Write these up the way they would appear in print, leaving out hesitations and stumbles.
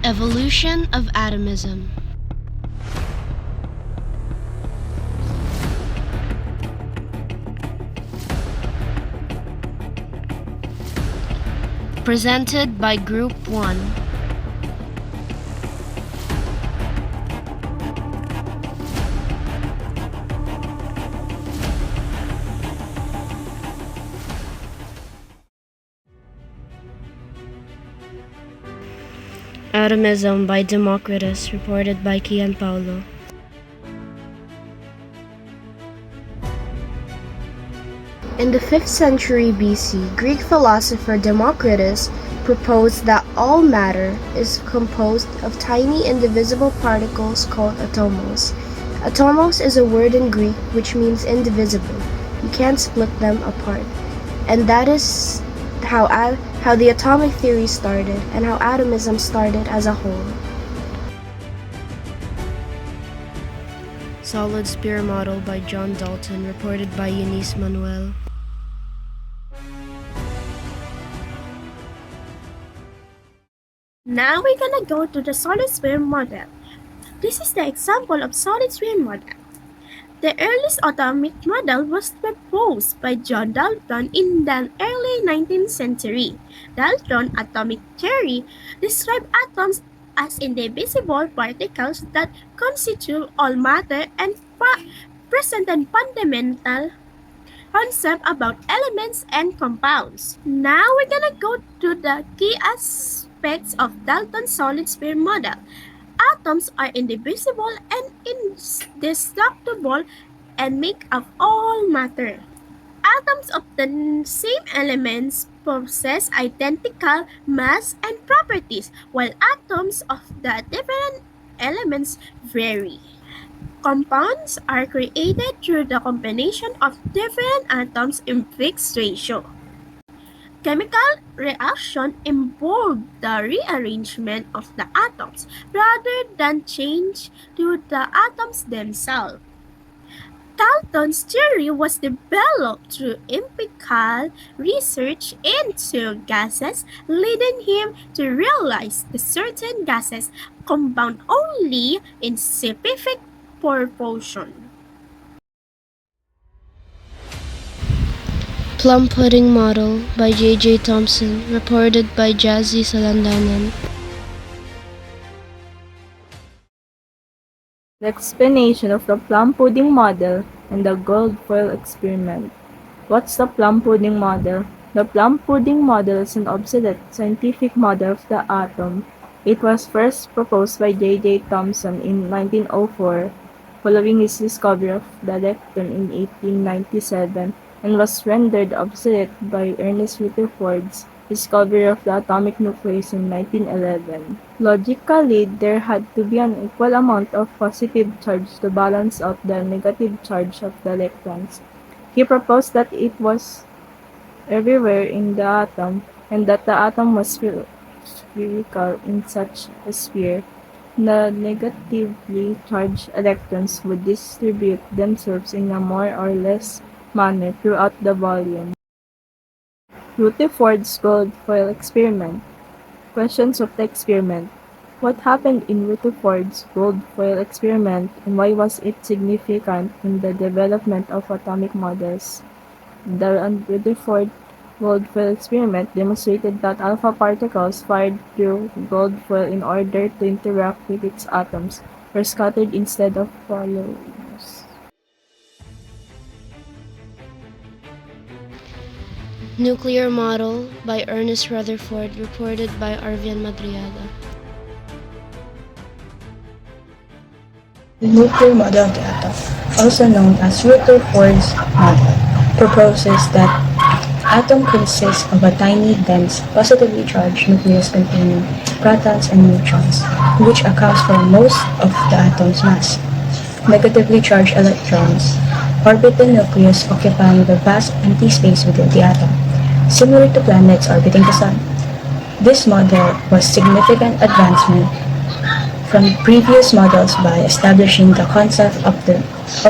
Evolution of atomism. Presented by Group 1. Atomism by Democritus, reported by Kian Paulo. In the 5th century BC, Greek philosopher Democritus proposed that all matter is composed of tiny indivisible particles called atomos. Atomos is a word in Greek which means indivisible. You can't split them apart. And that is how the atomic theory started and how atomism started as a whole. Solid sphere model by John Dalton, reported by Eunice Manuel. Now we're gonna go to the solid sphere model. This is the example of solid sphere model. The earliest atomic model was proposed by John Dalton in the early 19th century. Dalton's atomic theory described atoms as indivisible particles that constitute all matter and presented fundamental concept about elements and compounds. Now we're gonna go to the key aspects of Dalton's solid sphere model. Atoms are indivisible and indestructible and make up all matter. Atoms of the same elements possess identical mass and properties, while atoms of the different elements vary. Compounds are created through the combination of different atoms in fixed ratio. Chemical reaction involve the rearrangement of the atoms rather than change to the atoms themselves. Dalton's theory was developed through empirical research into gases, leading him to realize that certain gases compound only in specific proportion. Plum pudding model by J.J. Thomson, reported by Jazzy Salandanan. The explanation of the plum pudding model and the gold foil experiment. What's the plum pudding model? The plum pudding model is an obsolete scientific model of the atom. It was first proposed by J.J. Thomson in 1904, following his discovery of the electron in 1897, and was rendered obsolete by Ernest Rutherford's discovery of the atomic nucleus in 1911. Logically, there had to be an equal amount of positive charge to balance out the negative charge of the electrons. He proposed that it was everywhere in the atom, and that the atom was spherical in such a sphere. The negatively charged electrons would distribute themselves in a more or less manner throughout the volume. Rutherford's gold foil experiment. Questions of the experiment. What happened in Rutherford's gold foil experiment, and why was it significant in the development of atomic models? The Rutherford gold foil experiment demonstrated that alpha particles fired through gold foil in order to interact with its atoms were scattered instead of following. Nuclear model by Ernest Rutherford, reported by Arvian Madriaga. The nuclear model of the atom, also known as Rutherford's model, proposes that atom consists of a tiny, dense, positively charged nucleus containing protons and neutrons, which accounts for most of the atom's mass. Negatively charged electrons orbit the nucleus, occupying the vast empty space within the atom, similar to planets orbiting the sun. This model was significant advancement from previous models by establishing the concept of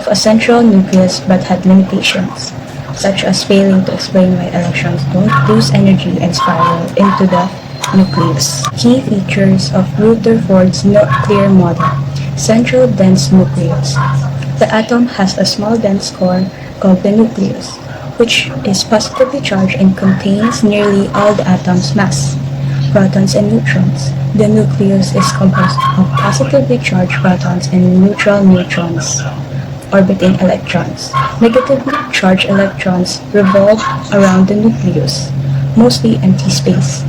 a central nucleus, but had limitations, such as failing to explain why electrons don't lose energy and spiral into the nucleus. Key features of Rutherford's nuclear model. Central dense nucleus. The atom has a small dense core called the nucleus, which is positively charged and contains nearly all the atom's mass, protons and neutrons. The nucleus is composed of positively charged protons and neutral neutrons orbiting electrons. Negatively charged electrons revolve around the nucleus, mostly empty space.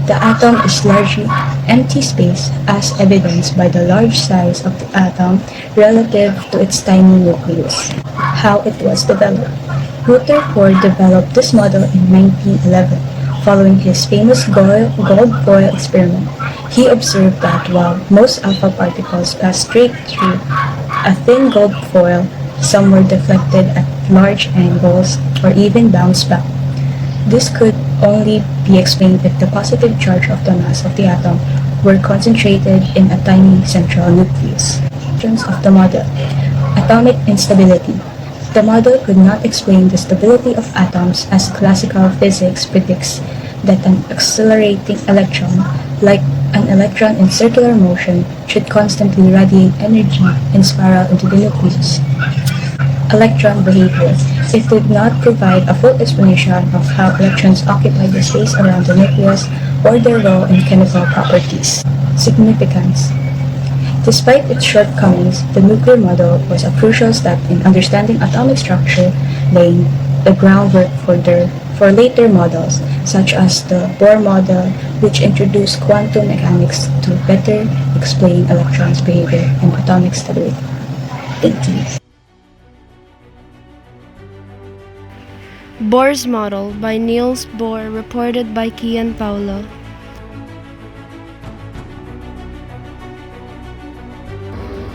The atom is largely empty space as evidenced by the large size of the atom relative to its tiny nucleus. How it was developed. Rutherford developed this model in 1911 following his famous gold foil experiment. He observed that while most alpha particles pass straight through a thin gold foil, some were deflected at large angles or even bounced back. This could only be explained if the positive charge of the mass of the atom were concentrated in a tiny central nucleus. Functions of the model. Atomic instability. The model could not explain the stability of atoms as classical physics predicts that an accelerating electron, like an electron in circular motion, should constantly radiate energy and spiral into the nucleus. Electron behavior. It did not provide a full explanation of how electrons occupy the space around the nucleus or their role in chemical properties. Significance. Despite its shortcomings, the nuclear model was a crucial step in understanding atomic structure, laying the groundwork for later models, such as the Bohr model, which introduced quantum mechanics to better explain electrons' behavior and atomic stability. Thank you. Bohr's model by Niels Bohr, reported by Kian Paulo.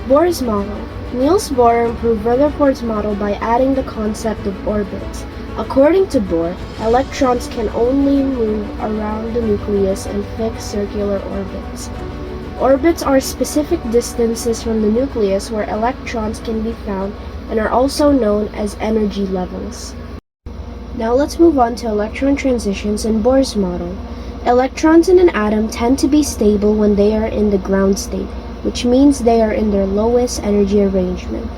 Bohr's model. Niels Bohr improved Rutherford's model by adding the concept of orbits. According to Bohr, electrons can only move around the nucleus in fixed circular orbits. Orbits are specific distances from the nucleus where electrons can be found and are also known as energy levels. Now let's move on to electron transitions in Bohr's model. Electrons in an atom tend to be stable when they are in the ground state, which means they are in their lowest energy arrangement.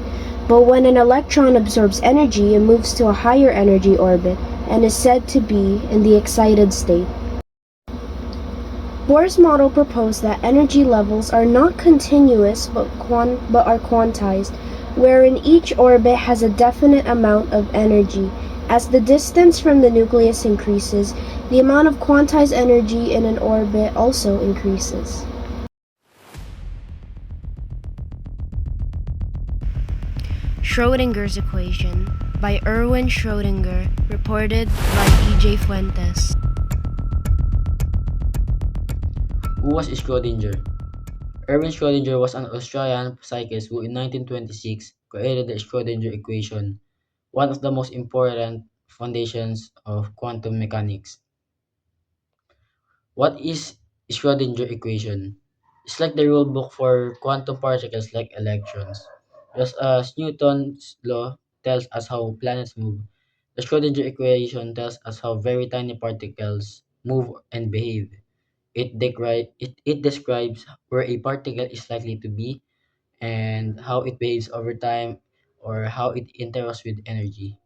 But when an electron absorbs energy, it moves to a higher energy orbit and is said to be in the excited state. Bohr's model proposed that energy levels are not continuous but are quantized, wherein each orbit has a definite amount of energy. As the distance from the nucleus increases, the amount of quantized energy in an orbit also increases. Schrodinger's equation by Erwin Schrödinger, reported by E.J. Fuentes. Who was Schrödinger? Erwin Schrödinger was an Australian physicist who in 1926 created the Schrödinger equation, one of the most important foundations of quantum mechanics. What is Schrödinger equation? It's like the rule book for quantum particles like electrons. Just as Newton's law tells us how planets move, the Schrödinger equation tells us how very tiny particles move and behave. It describes where a particle is likely to be and how it behaves over time or how it interacts with energy.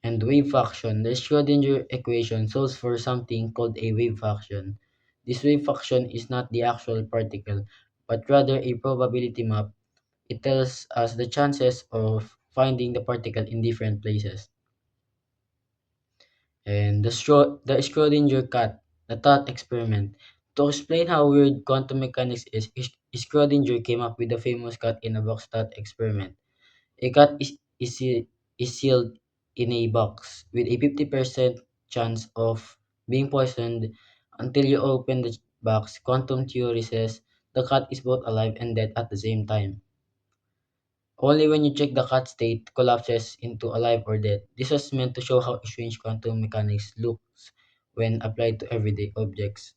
And wave function. The Schrödinger equation solves for something called a wave function. This wave function is not the actual particle, but rather a probability map. It tells us the chances of finding the particle in different places. And the Schrödinger cat, the thought experiment. To explain how weird quantum mechanics Schrödinger came up with the famous cat in a box thought experiment. A cat is sealed in a box with a 50% chance of being poisoned until you open the box. Quantum theory says the cat is both alive and dead at the same time. Only when you check the cat state collapses into alive or dead. This was meant to show how strange quantum mechanics looks when applied to everyday objects.